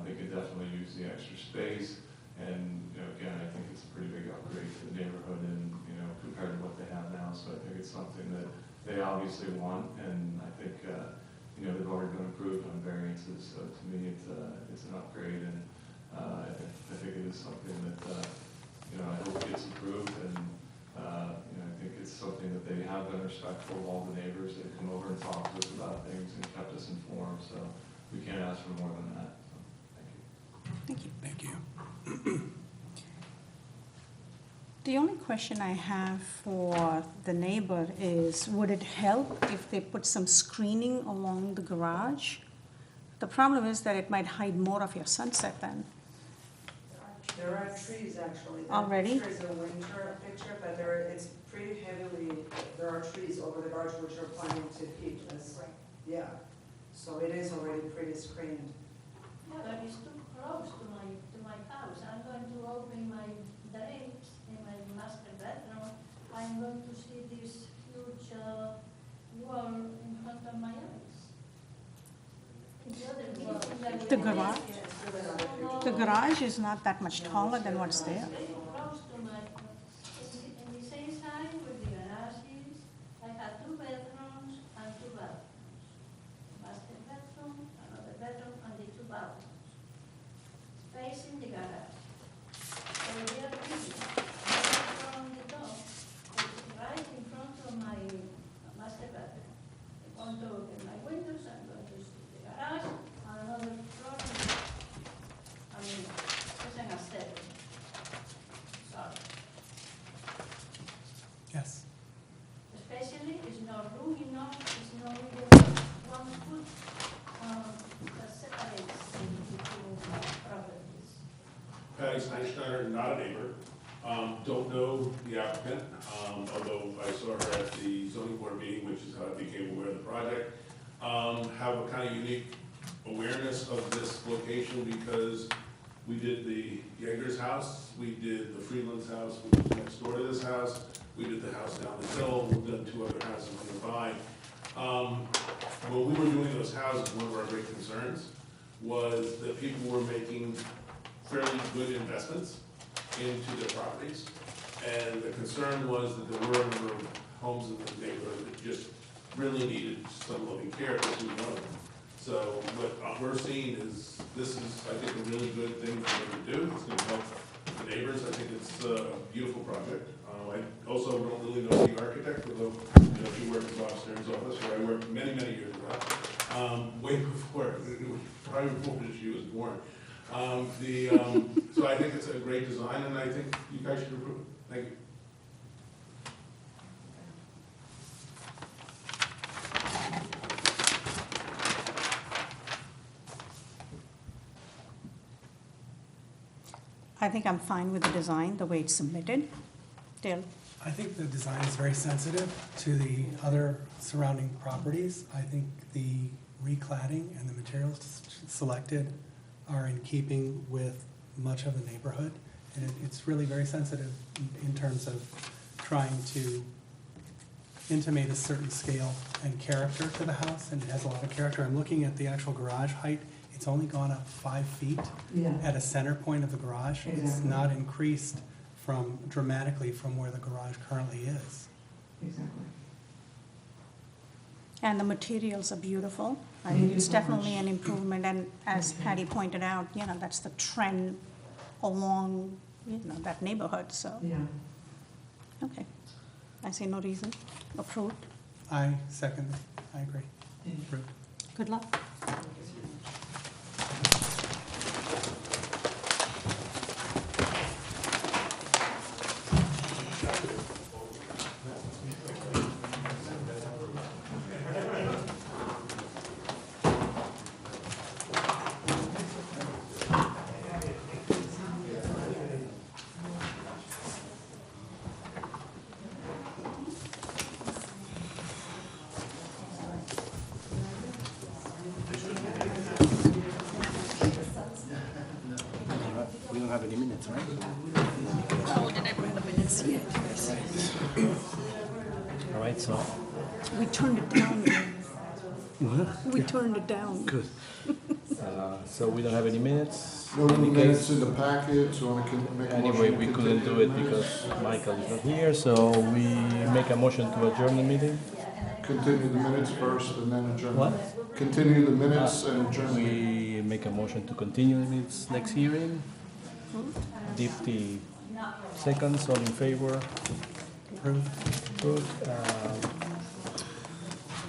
They could definitely use the extra space, and, you know, again, I think it's a pretty big upgrade to the neighborhood, and, you know, compared to what they have now. So I think it's something that they obviously want, and I think, you know, they've already been approved on variances. So to me, it's an upgrade, and I think it is something that, you know, I hope gets approved, and, you know, I think it's something that they have been respectful of all the neighbors. They've come over and talked to us about things and kept us informed, so we can't ask for more than that. Thank you. Thank you. The only question I have for the neighbor is, would it help if they put some screening along the garage? The problem is that it might hide more of your sunset then. There are trees, actually. Already? That picture is a winter picture, but it's pretty heavily, there are trees over the garage which are planning to keep this. Yeah, so it is already pretty screened. Yeah, but it's too close to my house. I'm going to open my drapes in my master bedroom. I'm going to see this The garage? The garage is not that much taller than what's there. Very close to my, in the same side where the garage is, I have 2 bedrooms and 2 bathrooms. Master bedroom, another bedroom, and the 2 bathrooms. Facing the garage. So we are busy. From the door, it's right in front of my master bedroom. I want to open my windows, I'm going to see the garage, and another floor. I mean, using a step. Sorry. Yes. Especially, it's not room enough, it's not even 1 foot that separates the 2 properties. Patty Steinsteiner, not a neighbor. Don't know the applicant, although I saw her at the zoning board meeting, which is how I became aware of the project. Have a kind of unique awareness of this location because we did the Yeager's house, we did the Freeland's house, which is next door to this house, we did the house down the hill, we've done 2 other houses nearby. When we were doing those houses, one of our great concerns was that people were making fairly good investments into their properties. And the concern was that there were a number of homes in the neighborhood that just really needed some loving care, this was one of them. So what we're seeing is, this is, I think, a really good thing for them to do. It's gonna help the neighbors. I think it's a beautiful project. I also don't really know the architect, although, she worked in Bob Stern's office, where I worked many, many years ago, way before, probably before she was born. So I think it's a great design, and I think you guys should approve it. Thank you. I think I'm fine with the design, the way it's submitted. Dale? I think the design is very sensitive to the other surrounding properties. I think the recladding and the materials selected are in keeping with much of the neighborhood. And it's really very sensitive in terms of trying to intimate a certain scale and character to the house, and it has a lot of character. I'm looking at the actual garage height. It's only gone up 5 feet at a center point of the garage. Exactly. It's not increased dramatically from where the garage currently is. Exactly. And the materials are beautiful. I think it's definitely an improvement, and as Patty pointed out, that's the trend along, that neighborhood, so. Yeah. Okay. I see no reason. Approved. I second, I agree. Approved. Good luck. We don't have any minutes, right? Oh, did I bring the minutes yet? All right, so. We turned it down. We turned it down. Good. So we don't have any minutes. No Any minutes case- in the packet, so I can make a motion. Anyway, to we couldn't do it continue the because Michael is not here, so we make a motion to adjourn the meeting. Continue the minutes first and then adjourn. What? Continue the minutes and adjourn. the meeting. We make a motion to continue the minutes next hearing. 50 seconds, all in favor? Approved.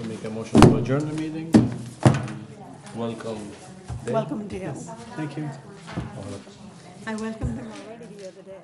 We make a motion to adjourn the meeting. Welcome. Dale. Welcome, Dale. Thank you. I welcomed him already the other day.